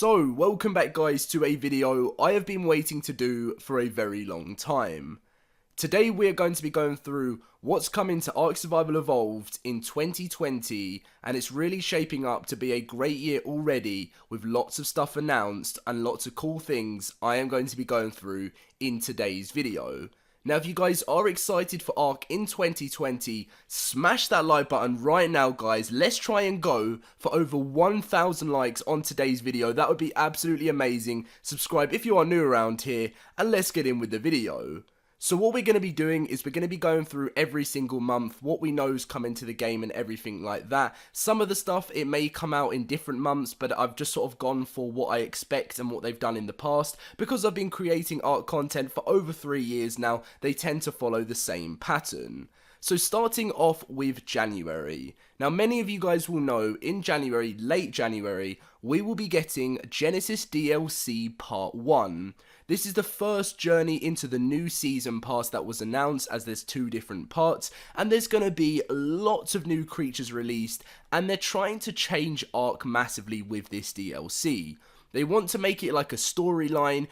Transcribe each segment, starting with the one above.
So, welcome back guys to a video I have been waiting to do for a very long time. Today we're going to be going through what's coming to Ark Survival Evolved in 2020, and it's really shaping up to be a great year already with lots of stuff announced and lots of cool things I am going to be going through in today's video. Now, if you guys are excited for Ark in 2020, smash that like button right now, guys. Let's try and go for over 1,000 likes on today's video. That would be absolutely amazing. Subscribe if you are new around here, and let's get in with the video. So what we're going to be doing is we're going to be going through every single month, what we know is coming to the game and everything like that. Some of the stuff, it may come out in different months, but I've just sort of gone for what I expect and what they've done in the past. Because I've been creating art content for over 3 years now, they tend to follow the same pattern. So starting off with January. Now many of you guys will know in January, late January, we will be getting Genesis DLC Part 1. This is the first journey into the new season pass that was announced, as there's 2 different parts, and there's going to be lots of new creatures released, and they're trying to change Ark massively with this DLC. They want to make it like a storyline,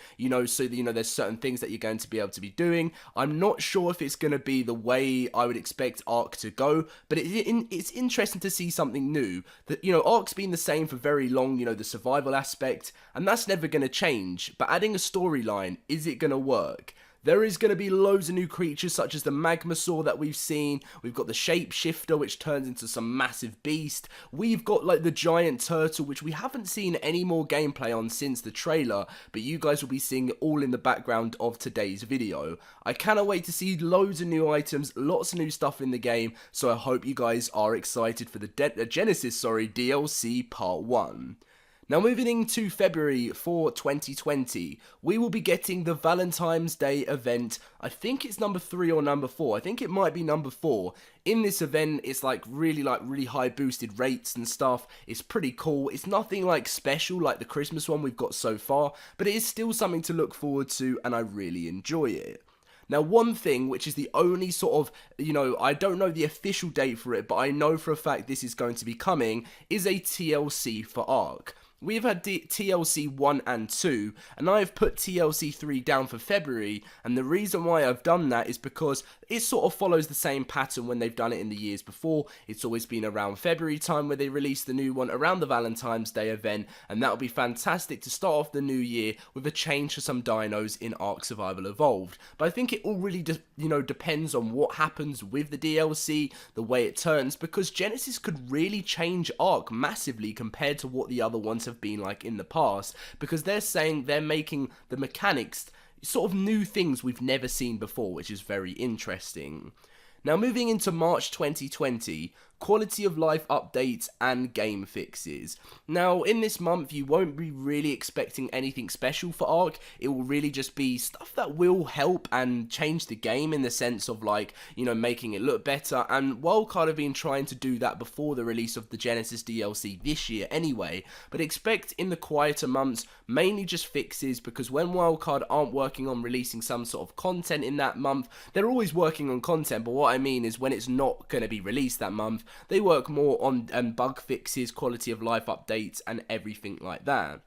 so that, there's certain things that you're going to be able to be doing. I'm not sure if it's going to be the way I would expect Ark to go, but it's interesting to see something new. That, Ark's been the same for very long, the survival aspect, and that's never going to change. But adding a storyline, is it going to work? There is going to be loads of new creatures such as the Magmasaur that we've seen. We've got the Shapeshifter, which turns into some massive beast. We've got like the giant turtle, which we haven't seen any more gameplay on since the trailer, but you guys will be seeing it all in the background of today's video. I cannot wait to see loads of new items, lots of new stuff in the game, so I hope you guys are excited for the Genesis DLC Part 1. Now moving into February for 2020, we will be getting the Valentine's Day event. I think it's number 3 or number 4. I think it might be number 4. In this event, it's really high boosted rates and stuff. It's pretty cool. It's nothing like special like the Christmas one we've got so far, but it is still something to look forward to, and I really enjoy it. Now, one thing, which is the only sort of, I don't know the official date for it, but I know for a fact this is going to be coming, is a TLC for Ark. We've had TLC 1 and 2, and I've put TLC 3 down for February, and the reason why I've done that is because it sort of follows the same pattern when they've done it in the years before. It's always been around February time where they release the new one around the Valentine's Day event, and that'll be fantastic to start off the new year with a change for some dinos in Ark Survival Evolved. But I think it all really depends on what happens with the DLC, the way it turns, because Genesis could really change Ark massively compared to what the other ones have been like in the past, because they're saying they're making the mechanics sort of new things we've never seen before, which is very interesting. Now moving into March 2020, quality of life updates and game fixes. Now in this month you won't be really expecting anything special for Ark. It will really just be stuff that will help and change the game in the sense of making it look better, and Wildcard have been trying to do that before the release of the Genesis DLC this year anyway, but expect in the quieter months mainly just fixes, because when Wildcard aren't working on releasing some sort of content in that month, they're always working on content, but what I mean is when it's not going to be released that month, they work more on bug fixes, quality of life updates, and everything like that.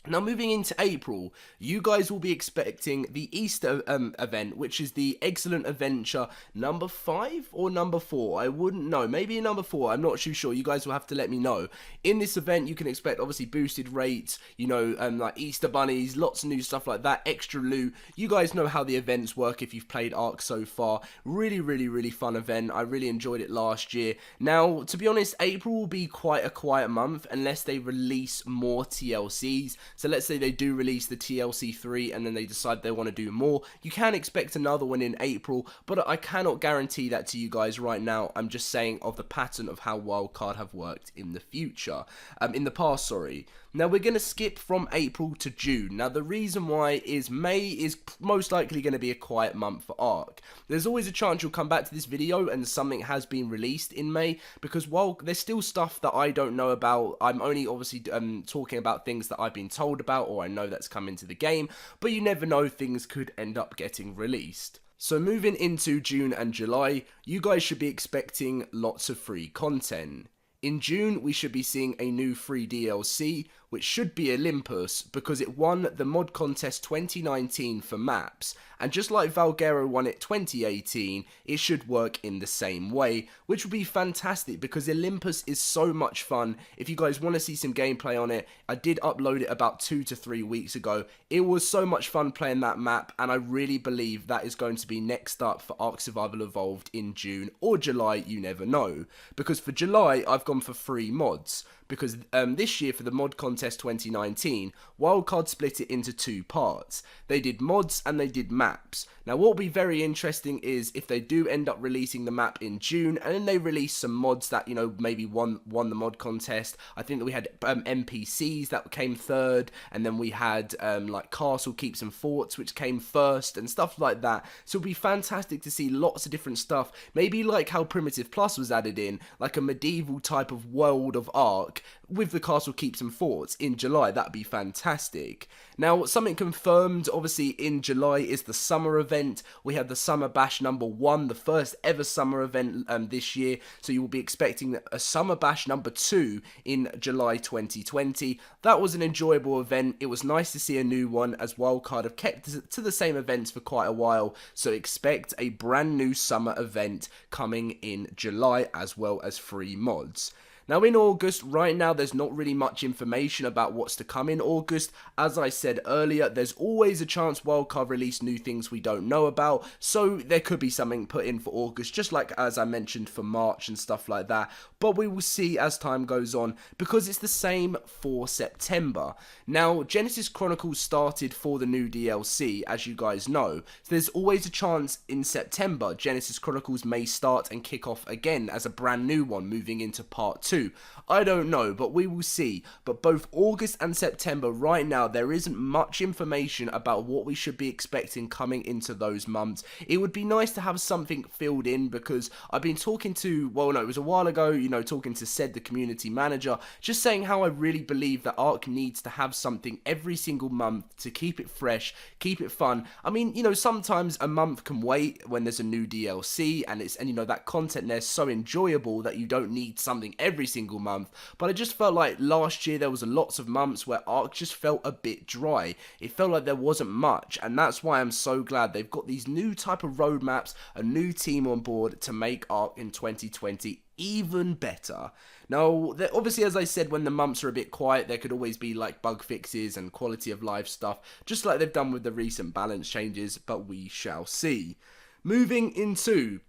Now moving into April, you guys will be expecting the Easter event, which is the Excellent Adventure number 5 or number 4. I wouldn't know. Maybe number 4. I'm not too sure. You guys will have to let me know. In this event, you can expect obviously boosted rates, like Easter bunnies, lots of new stuff like that, extra loot. You guys know how the events work if you've played Ark so far. Really fun event. I really enjoyed it last year. Now, to be honest, April will be quite a quiet month unless they release more TLCs. So let's say they do release the TLC 3 and then they decide they want to do more. You can expect another one in April, but I cannot guarantee that to you guys right now. I'm just saying of the pattern of how Wildcard have worked in the future. In the past, sorry. Now we're going to skip from April to June. Now the reason why is May is most likely going to be a quiet month for Ark. There's always a chance you'll come back to this video and something has been released in May, because while there's still stuff that I don't know about, I'm only obviously talking about things that I've been told about or I know that's come into the game, but you never know, things could end up getting released. So moving into June and July, you guys should be expecting lots of free content. In June, we should be seeing a new free DLC, which should be Olympus, because it won the mod contest 2019 for maps, and just like Valguero won it 2018, it should work in the same way, which would be fantastic because Olympus is so much fun. If you guys want to see some gameplay on it, I did upload it about 2 to 3 weeks ago. It was so much fun playing that map, and I really believe that is going to be next up for Ark Survival Evolved in June or July, you never know, because for July, I've gone for free mods, because this year for the mod contest 2019, Wildcard split it into 2 parts. They did mods and they did maps. Now what will be very interesting is if they do end up releasing the map in June and then they release some mods that, you know, maybe won the mod contest. I think that we had NPCs that came third, and then we had like Castle Keeps and Forts which came first and stuff like that. So it'll be fantastic to see lots of different stuff, maybe like how Primitive Plus was added in, like a medieval type of world of Ark with the Castle Keeps and Forts in July. That'd be fantastic. Now, something confirmed, obviously, in July is the summer event. We had the Summer Bash number 1, the first ever summer event this year. So you will be expecting a Summer Bash number 2 in July 2020. That was an enjoyable event. It was nice to see a new one, as Wildcard have kept to the same events for quite a while. So expect a brand new summer event coming in July, as well as free mods. Now in August, right now there's not really much information about what's to come in August. As I said earlier, there's always a chance Wildcard release new things we don't know about, so there could be something put in for August, just like as I mentioned for March and stuff like that. But we will see as time goes on, because it's the same for September. Now, Genesis Chronicles started for the new DLC, as you guys know, so there's always a chance in September Genesis Chronicles may start and kick off again as a brand new one moving into part 2. I don't know, but we will see. But both August and September, right now, there isn't much information about what we should be expecting coming into those months. It would be nice to have something filled in, because I've been talking to, well, no, it was a while ago, you know, talking to Sed, the community manager, just saying how I really believe that Ark needs to have something every single month to keep it fresh, keep it fun. I mean, you know, sometimes a month can wait when there's a new DLC, and you know, that content there's so enjoyable that you don't need something every single month. But I just felt like last year there was lots of months where Ark just felt a bit dry. It felt like there wasn't much, and that's why I'm so glad they've got these new type of roadmaps, a new team on board to make Ark in 2020 even better. Now, obviously, as I said, when the months are a bit quiet, there could always be like bug fixes and quality of life stuff, just like they've done with the recent balance changes, but we shall see. Moving into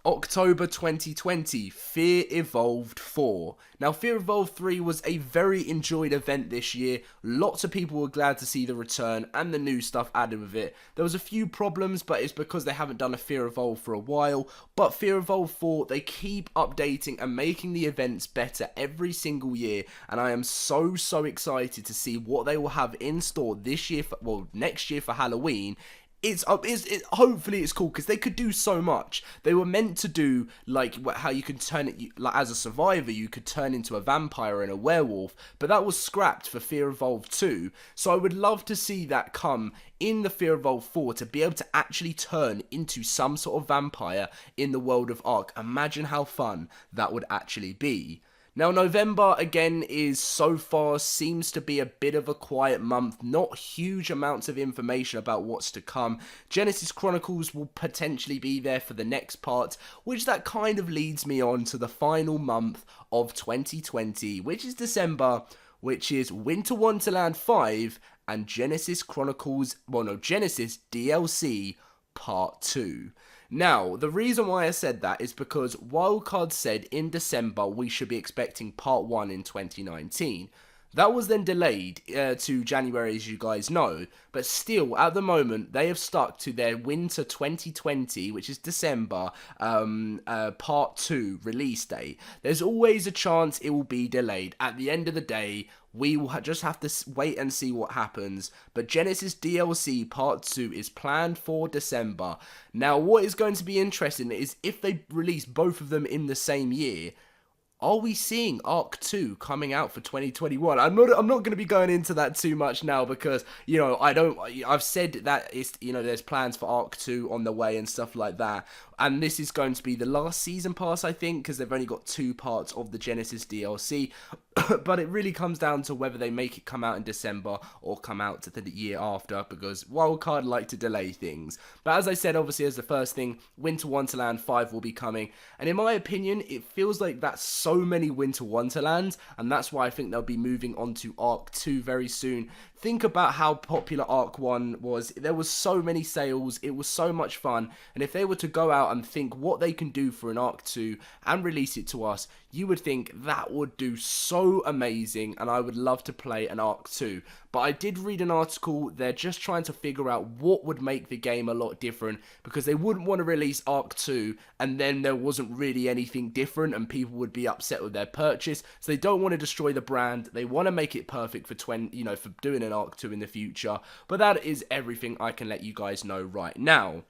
October 2020, Fear Evolved 4. Now, Fear Evolved 3 was a very enjoyed event this year. Lots of people were glad to see the return and the new stuff added with it. There was a few problems, but it's because they haven't done a Fear Evolved for a while. But Fear Evolved 4, they keep updating and making the events better every single year. And I am so excited to see what they will have in store this year, next year for Halloween. Hopefully it's cool, because they could do so much. They were meant to do like how you could turn it, like as a survivor you could turn into a vampire and a werewolf, but that was scrapped for Fear Evolved 2. So I would love to see that come in the Fear Evolved 4, to be able to actually turn into some sort of vampire in the world of Ark. Imagine how fun that would actually be. Now, November, again, is so far seems to be a bit of a quiet month. Not huge amounts of information about what's to come. Genesis Chronicles will potentially be there for the next part, which that kind of leads me on to the final month of 2020, which is December, which is Winter Wonderland 5 and Genesis Genesis DLC Part 2. Now, the reason why I said that is because Wildcard said in December we should be expecting Part 1 in 2019. That was then delayed to January, as you guys know, but still, at the moment, they have stuck to their Winter 2020, which is December, Part 2 release date. There's always a chance it will be delayed. At the end of the day, we will just have to wait and see what happens. But Genesis DLC Part 2 is planned for December. Now, what is going to be interesting is if they release both of them in the same year, are we seeing Ark 2 coming out for 2021? I'm not going to be going into that too much now, because, you know, I've said that it's, you know, there's plans for Ark 2 on the way and stuff like that. and this is going to be the last season pass, I think, because they've only got 2 parts of the Genesis DLC. But it really comes down to whether they make it come out in December or come out to the year after, because Wildcard like to delay things. But as I said, obviously, as the first thing, Winter Wonderland 5 will be coming, and in my opinion, it feels like that's so many Winter Wonderlands, and that's why I think they'll be moving on to Ark 2 very soon. Think about how popular Ark 1 was. There was so many sales, it was so much fun, and if they were to go out and think what they can do for an Ark 2 and release it to us, you would think that would do so amazing, and I would love to play an Ark 2. But I did read an article, they're just trying to figure out what would make the game a lot different, because they wouldn't want to release Ark 2 and then there wasn't really anything different and people would be upset with their purchase. So they don't want to destroy the brand, they want to make it perfect for for doing an Ark 2 in the future. But that is everything I can let you guys know right now.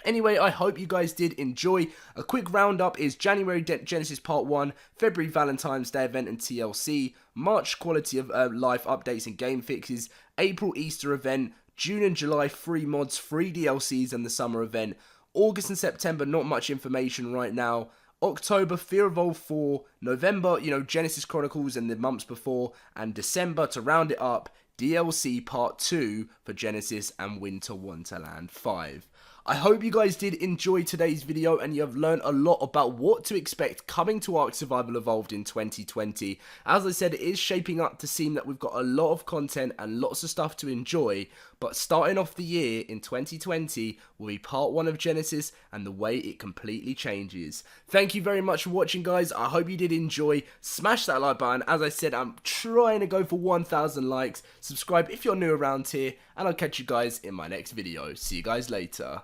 Anyway, I hope you guys did enjoy. A quick roundup is January Genesis Part 1, February Valentine's Day event and TLC, March quality of life updates and game fixes, April Easter event, June and July free mods, free DLCs and the summer event, August and September not much information right now, October Fear Evolved 4, November, Genesis Chronicles and the months before, and December, to round it up, DLC Part 2 for Genesis and Winter Wonderland 5. I hope you guys did enjoy today's video and you have learned a lot about what to expect coming to Ark Survival Evolved in 2020. As I said, it is shaping up to seem that we've got a lot of content and lots of stuff to enjoy, but starting off the year in 2020 will be part 1 of Genesis and the way it completely changes. Thank you very much for watching, guys. I hope you did enjoy. Smash that like button. As I said, I'm trying to go for 1,000 likes. Subscribe if you're new around here, and I'll catch you guys in my next video. See you guys later.